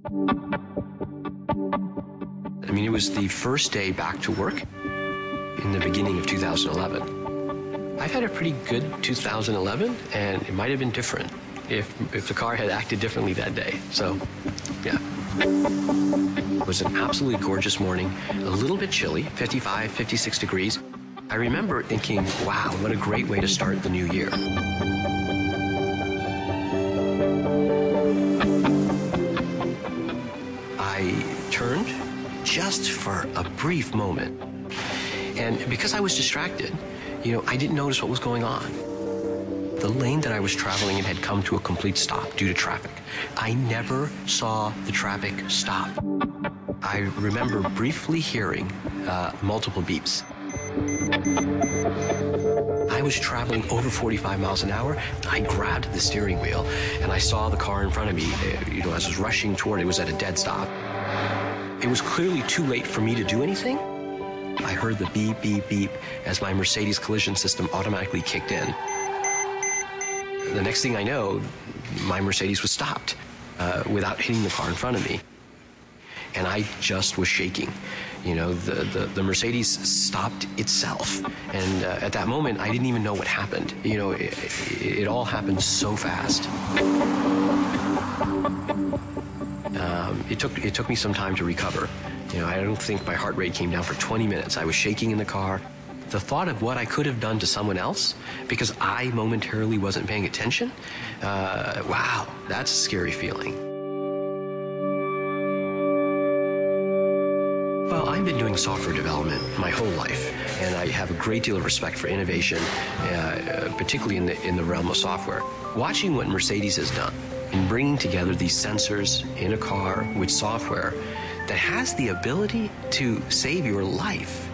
I mean, it was the first day back to work in the beginning of 2011. I've had a pretty good 2011, and it might have been different if the car had acted differently that day. So, yeah. It was an absolutely gorgeous morning, a little bit chilly, 55, 56 degrees. I remember thinking, wow, what a great way to start the new year. I turned just for a brief moment. And because I was distracted, I didn't notice what was going on. The lane that I was traveling in had come to a complete stop due to traffic. I never saw the traffic stop. I remember briefly hearing multiple beeps. I was traveling over 45 miles an hour. I grabbed the steering wheel, and I saw the car in front of me. As I was rushing toward it, was at a dead stop. It was clearly too late for me to do anything. I heard the beep, beep, beep as my Mercedes Collision System automatically kicked in. The next thing I know, my Mercedes was stopped without hitting the car in front of me. And I just was shaking. The Mercedes stopped itself. And at that moment, I didn't even know what happened. It all happened so fast. It took me some time to recover. I don't think my heart rate came down for 20 minutes. I was shaking in the car. The thought of what I could have done to someone else because I momentarily wasn't paying attention, wow, that's a scary feeling. Well, I've been doing software development my whole life, and I have a great deal of respect for innovation, particularly in the realm of software. Watching what Mercedes has done in bringing together these sensors in a car with software that has the ability to save your life,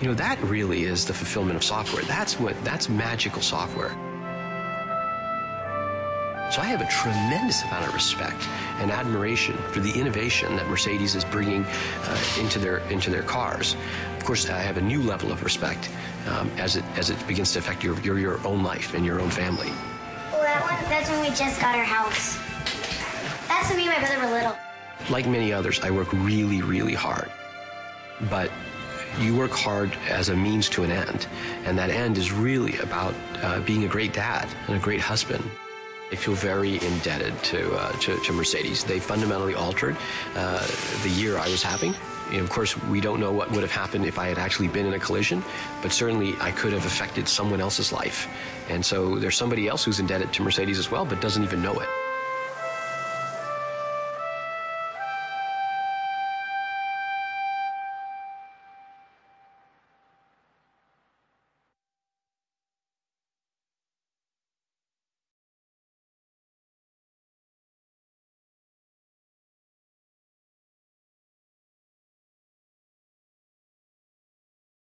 that really is the fulfillment of software. That's magical software. So I have a tremendous amount of respect and admiration for the innovation that Mercedes is bringing into their cars. Of course, I have a new level of respect as it begins to affect your own life and your own family. Well, that's when we just got our house. That's when me and my brother were little. Like many others, I work really, really hard. But you work hard as a means to an end, and that end is really about being a great dad and a great husband. I feel very indebted to Mercedes. They fundamentally altered the year I was having. Of course, we don't know what would have happened if I had actually been in a collision, but certainly I could have affected someone else's life. And so there's somebody else who's indebted to Mercedes as well, but doesn't even know it.